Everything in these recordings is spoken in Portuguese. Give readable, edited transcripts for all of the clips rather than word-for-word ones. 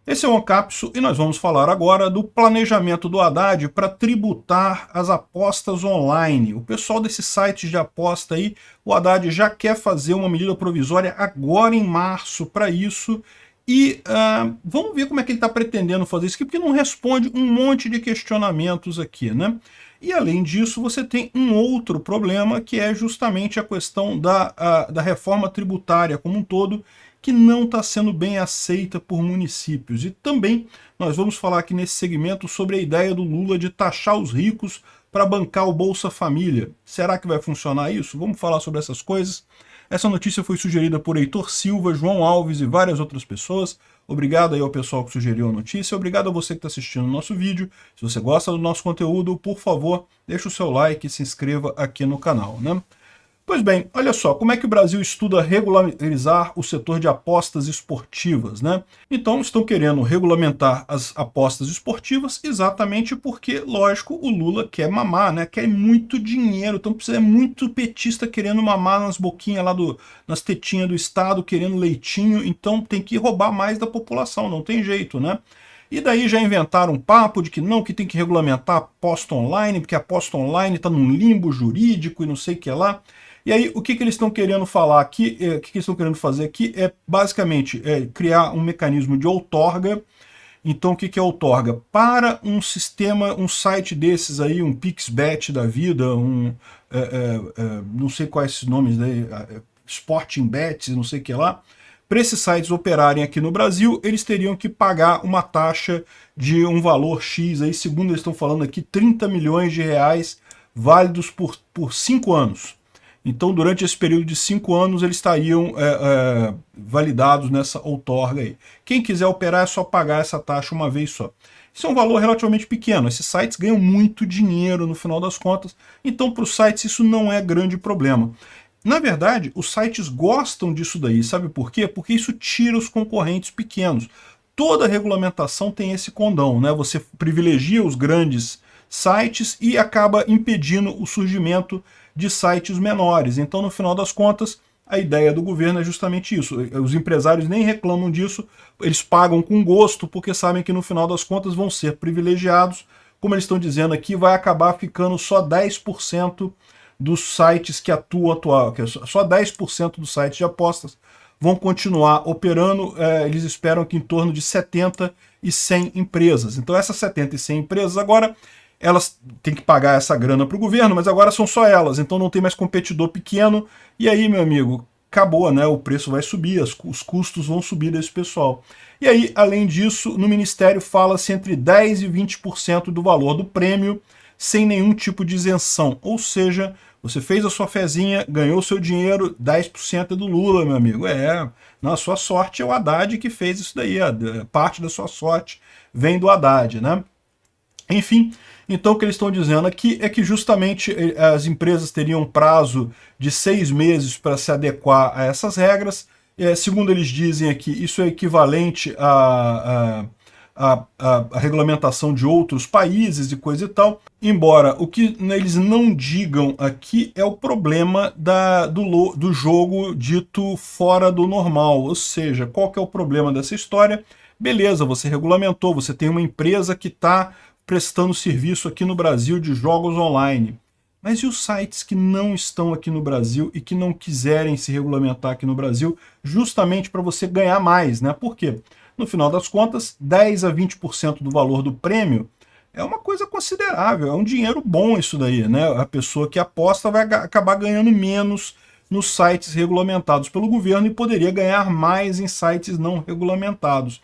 Esse é o Ancapso e nós vamos falar agora do planejamento do Haddad para tributar as apostas online. O pessoal desses sites de aposta aí, o Haddad já quer fazer uma medida provisória agora em março para isso. E vamos ver como é que ele está pretendendo fazer isso aqui, porque não responde um monte de questionamentos aqui, né? E além disso, você tem um outro problema, que é justamente a questão da reforma tributária como um todo, que não está sendo bem aceita por municípios. E também nós vamos falar aqui nesse segmento sobre a ideia do Lula de taxar os ricos para bancar o Bolsa Família. Será que vai funcionar isso? Vamos falar sobre essas coisas. Essa notícia foi sugerida por Heitor Silva, João Alves e várias outras pessoas. Obrigado aí ao pessoal que sugeriu a notícia, obrigado a você que está assistindo o nosso vídeo. Se você gosta do nosso conteúdo, por favor, deixe o seu like e se inscreva aqui no canal, né? Pois bem, olha só, como é que o Brasil estuda regularizar o setor de apostas esportivas, né? Então, estão querendo regulamentar as apostas esportivas exatamente porque, lógico, o Lula quer mamar, né? Quer muito dinheiro, então precisa muito petista querendo mamar nas boquinhas lá nas tetinhas do Estado, querendo leitinho, então tem que roubar mais da população, não tem jeito, né? E daí já inventaram um papo de que não, que tem que regulamentar a aposta online, porque a aposta online está num limbo jurídico e não sei o que lá. E aí, o que eles estão querendo falar aqui, o que eles estão querendo fazer aqui é, basicamente, criar um mecanismo de outorga. Então, o que é outorga? Para um sistema, um site desses aí, um Pixbet da vida, não sei quais esses nomes daí, Sporting Bets, não sei o que lá, para esses sites operarem aqui no Brasil, eles teriam que pagar uma taxa de um valor X, aí, segundo eles estão falando aqui, 30 milhões de reais, válidos por 5 anos. Então, durante esse período de 5 anos, eles estariam validados nessa outorga aí. Quem quiser operar é só pagar essa taxa uma vez só. Isso é um valor relativamente pequeno. Esses sites ganham muito dinheiro no final das contas, então para os sites isso não é grande problema. Na verdade, os sites gostam disso daí, sabe por quê? Porque isso tira os concorrentes pequenos. Toda regulamentação tem esse condão, né? Você privilegia os grandes sites e acaba impedindo o surgimento de sites menores. Então, no final das contas, a ideia do governo é justamente isso. Os empresários nem reclamam disso, eles pagam com gosto, porque sabem que no final das contas vão ser privilegiados. Como eles estão dizendo aqui, vai acabar ficando só 10% dos sites que atuam, só 10% dos sites de apostas vão continuar operando. Eles esperam que em torno de 70 e 100 empresas. Então essas 70 e 100 empresas agora, elas têm que pagar essa grana para o governo, mas agora são só elas, então não tem mais competidor pequeno, e aí, meu amigo, acabou, né? O preço vai subir, os custos vão subir desse pessoal. E aí, além disso, no Ministério fala-se entre 10% e 20% do valor do prêmio, sem nenhum tipo de isenção. Ou seja, você fez a sua fezinha, ganhou seu dinheiro, 10% é do Lula, meu amigo. Na sua sorte é o Haddad que fez isso daí, parte da sua sorte vem do Haddad, né? Enfim, então o que eles estão dizendo aqui é que justamente as empresas teriam um prazo de 6 meses para se adequar a essas regras. Segundo eles dizem aqui, isso é equivalente à regulamentação de outros países e coisa e tal. Embora o que eles não digam aqui é o problema do jogo dito fora do normal. Ou seja, qual que é o problema dessa história? Beleza, você regulamentou, você tem uma empresa que está prestando serviço aqui no Brasil de jogos online. Mas e os sites que não estão aqui no Brasil e que não quiserem se regulamentar aqui no Brasil, justamente para você ganhar mais, né? Por quê? No final das contas, 10 a 20% do valor do prêmio é uma coisa considerável, é um dinheiro bom isso daí, né? A pessoa que aposta vai acabar ganhando menos nos sites regulamentados pelo governo e poderia ganhar mais em sites não regulamentados.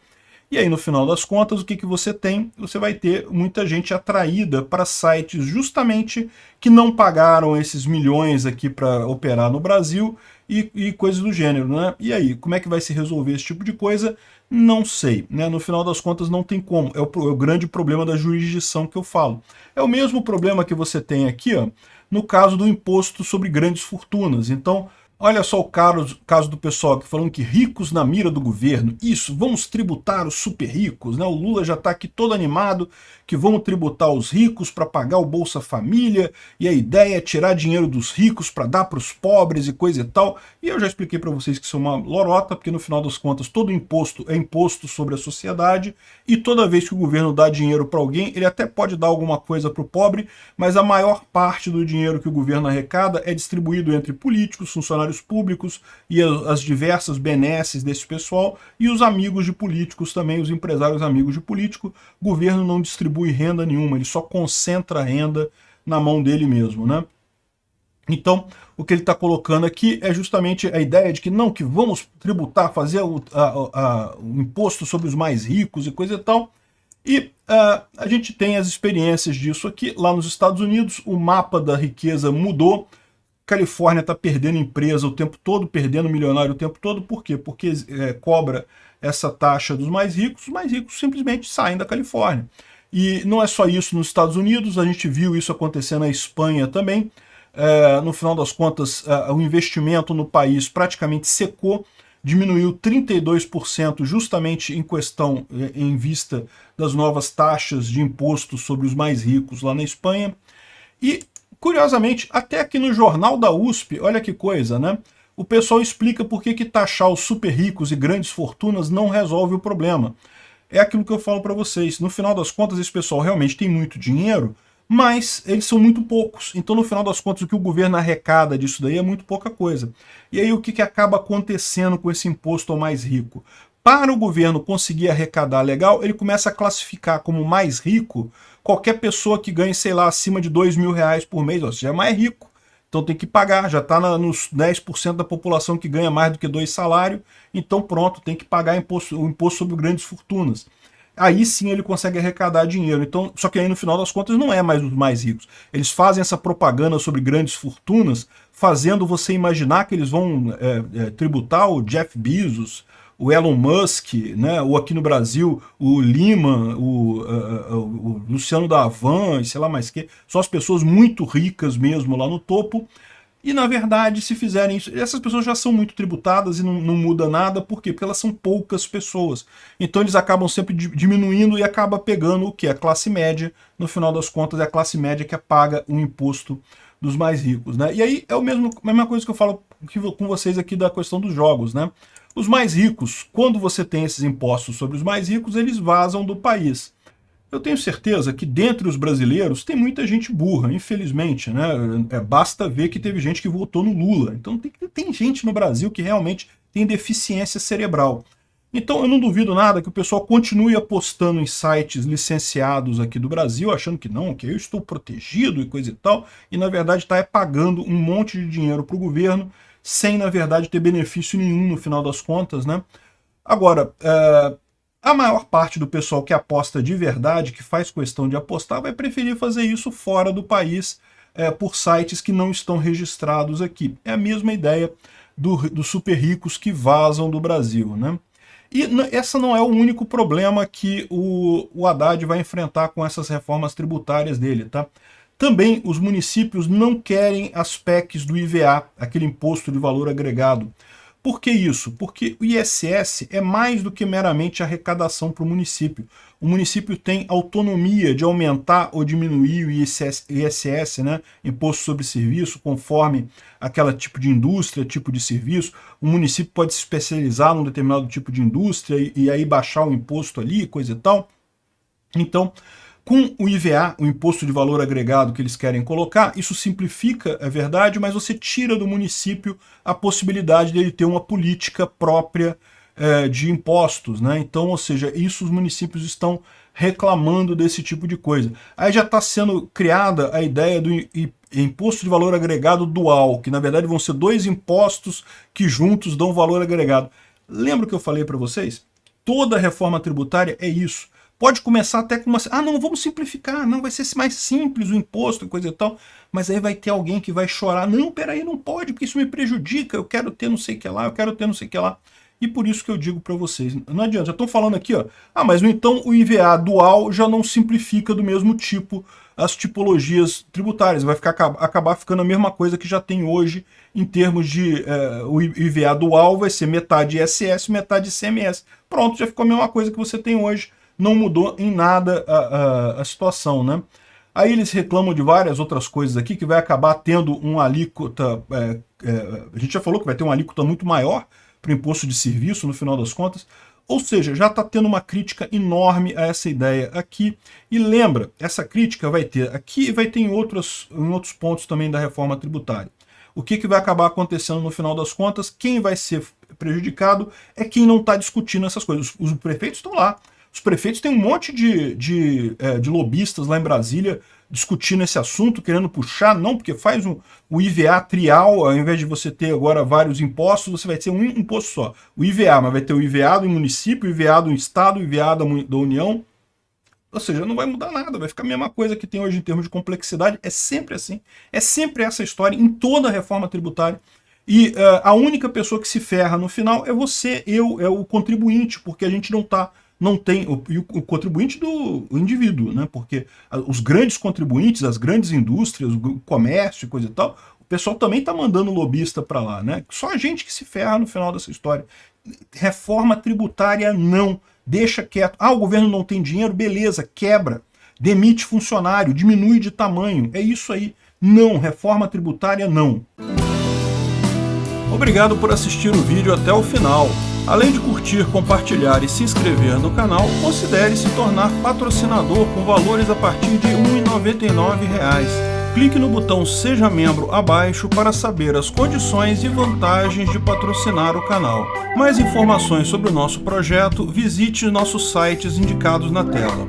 E aí, no final das contas, o que você tem? Você vai ter muita gente atraída para sites justamente que não pagaram esses milhões aqui para operar no Brasil e coisas do gênero, né? E aí, como é que vai se resolver esse tipo de coisa? Não sei, né? No final das contas, não tem como. É o grande problema da jurisdição que eu falo. É o mesmo problema que você tem aqui, ó, no caso do imposto sobre grandes fortunas. Então, Olha só o caso do pessoal que falando que ricos na mira do governo. Isso, vamos tributar os super ricos, né? O Lula já está aqui todo animado que vamos tributar os ricos para pagar o Bolsa Família, e a ideia é tirar dinheiro dos ricos para dar para os pobres e coisa e tal. E eu já expliquei para vocês que isso é uma lorota, porque no final das contas todo imposto é imposto sobre a sociedade, e toda vez que o governo dá dinheiro para alguém, ele até pode dar alguma coisa para o pobre, mas a maior parte do dinheiro que o governo arrecada é distribuído entre políticos, funcionários públicos e as diversas benesses desse pessoal, e os amigos de políticos também, os empresários amigos de político. O governo não distribui renda nenhuma, ele só concentra a renda na mão dele mesmo, né? Então, o que ele está colocando aqui é justamente a ideia de que não, que vamos tributar, fazer o imposto sobre os mais ricos e coisa e tal. E a gente tem as experiências disso aqui. Lá nos Estados Unidos, o mapa da riqueza mudou. Califórnia está perdendo empresa o tempo todo, perdendo milionário o tempo todo. Por quê? Porque cobra essa taxa dos mais ricos, os mais ricos simplesmente saem da Califórnia. E não é só isso nos Estados Unidos, a gente viu isso acontecer na Espanha também. No final das contas, o investimento no país praticamente secou, diminuiu 32% justamente em questão, em vista das novas taxas de imposto sobre os mais ricos lá na Espanha. E, curiosamente, até aqui no Jornal da USP, olha que coisa, né? O pessoal explica por que taxar os super ricos e grandes fortunas não resolve o problema. É aquilo que eu falo para vocês. No final das contas, esse pessoal realmente tem muito dinheiro, mas eles são muito poucos. Então, no final das contas, o que o governo arrecada disso daí é muito pouca coisa. E aí, o que acaba acontecendo com esse imposto ao mais rico? Para o governo conseguir arrecadar legal, ele começa a classificar como mais rico qualquer pessoa que ganhe, sei lá, acima de R$2.000 por mês. Ou seja, é mais rico. Então tem que pagar, já está nos 10% da população que ganha mais do que 2 salários, então pronto, tem que pagar o imposto sobre grandes fortunas. Aí sim ele consegue arrecadar dinheiro. Então, só que aí no final das contas não é mais os mais ricos. Eles fazem essa propaganda sobre grandes fortunas, fazendo você imaginar que eles vão tributar o Jeff Bezos, o Elon Musk, né, ou aqui no Brasil, o Lima, o Luciano da Havan, e sei lá mais que, são as pessoas muito ricas mesmo lá no topo. E, na verdade, se fizerem isso, essas pessoas já são muito tributadas e não muda nada. Por quê? Porque elas são poucas pessoas. Então eles acabam sempre diminuindo e acaba pegando o que? A classe média. No final das contas, é a classe média que paga o imposto dos mais ricos, né? E aí é a mesma coisa que eu falo com vocês aqui da questão dos jogos, né? Os mais ricos, quando você tem esses impostos sobre os mais ricos, eles vazam do país. Eu tenho certeza que dentre os brasileiros tem muita gente burra, infelizmente, né? Basta ver que teve gente que votou no Lula. Então tem gente no Brasil que realmente tem deficiência cerebral. Então eu não duvido nada que o pessoal continue apostando em sites licenciados aqui do Brasil, achando que não, que eu estou protegido e coisa e tal, e na verdade está pagando um monte de dinheiro para o governo, sem na verdade ter benefício nenhum no final das contas, né? Agora, a maior parte do pessoal que aposta de verdade, que faz questão de apostar, vai preferir fazer isso fora do país, por sites que não estão registrados aqui. É a mesma ideia dos super ricos que vazam do Brasil, né? E essa não é o único problema que o Haddad vai enfrentar com essas reformas tributárias dele, tá? Também os municípios não querem as PECs do IVA, aquele imposto de valor agregado. Por que isso? Porque o ISS é mais do que meramente arrecadação para o município. O município tem autonomia de aumentar ou diminuir o ISS, né? Imposto sobre serviço, conforme aquele tipo de indústria, tipo de serviço. O município pode se especializar num determinado tipo de indústria e aí baixar o imposto ali, coisa e tal. Então, com o IVA, o Imposto de Valor Agregado que eles querem colocar, isso simplifica, é verdade, mas você tira do município a possibilidade dele ter uma política própria de impostos, né? Então, ou seja, isso os municípios estão reclamando desse tipo de coisa. Aí já está sendo criada a ideia do Imposto de Valor Agregado dual, que na verdade vão ser 2 impostos que juntos dão valor agregado. Lembra o que eu falei para vocês? Toda reforma tributária é isso. Pode começar até com uma... Ah, não, vamos simplificar, não, vai ser mais simples o imposto e coisa e tal. Mas aí vai ter alguém que vai chorar. Não, peraí, não pode, porque isso me prejudica, eu quero ter não sei o que lá, eu quero ter não sei o que lá. E por isso que eu digo para vocês, não adianta, já estão falando aqui, ó, mas então o IVA dual já não simplifica do mesmo tipo as tipologias tributárias, vai acabar ficando a mesma coisa que já tem hoje em termos de o IVA dual vai ser metade ISS, metade ICMS. Pronto, já ficou a mesma coisa que você tem hoje, não mudou em nada a situação, né? Aí eles reclamam de várias outras coisas aqui, que vai acabar tendo uma alíquota, a gente já falou que vai ter uma alíquota muito maior para o imposto de serviço, no final das contas. Ou seja, já está tendo uma crítica enorme a essa ideia aqui. E lembra, essa crítica vai ter aqui e vai ter em outros pontos também da reforma tributária. O que vai acabar acontecendo no final das contas? Quem vai ser prejudicado é quem não está discutindo essas coisas. Os prefeitos estão lá. Os prefeitos têm um monte de lobistas lá em Brasília discutindo esse assunto, querendo puxar, não, porque faz o IVA trial, ao invés de você ter agora vários impostos, você vai ter um imposto só. O IVA, mas vai ter o IVA do município, o IVA do estado, o IVA da União. Ou seja, não vai mudar nada, vai ficar a mesma coisa que tem hoje em termos de complexidade. É sempre assim, é sempre essa história em toda a reforma tributária. E a única pessoa que se ferra no final é você, é o contribuinte, porque a gente não tem o contribuinte do indivíduo, né? Porque os grandes contribuintes, as grandes indústrias, o comércio e coisa e tal, o pessoal também está mandando lobista para lá, né? Só a gente que se ferra no final dessa história. Reforma tributária não, deixa quieto. O governo não tem dinheiro, beleza, quebra, demite funcionário, diminui de tamanho, é isso aí. Não, reforma tributária não. Obrigado por assistir o vídeo até o final. Além de curtir, compartilhar e se inscrever no canal, considere se tornar patrocinador com valores a partir de R$ 1,99. Clique no botão Seja Membro abaixo para saber as condições e vantagens de patrocinar o canal. Mais informações sobre o nosso projeto, visite nossos sites indicados na tela.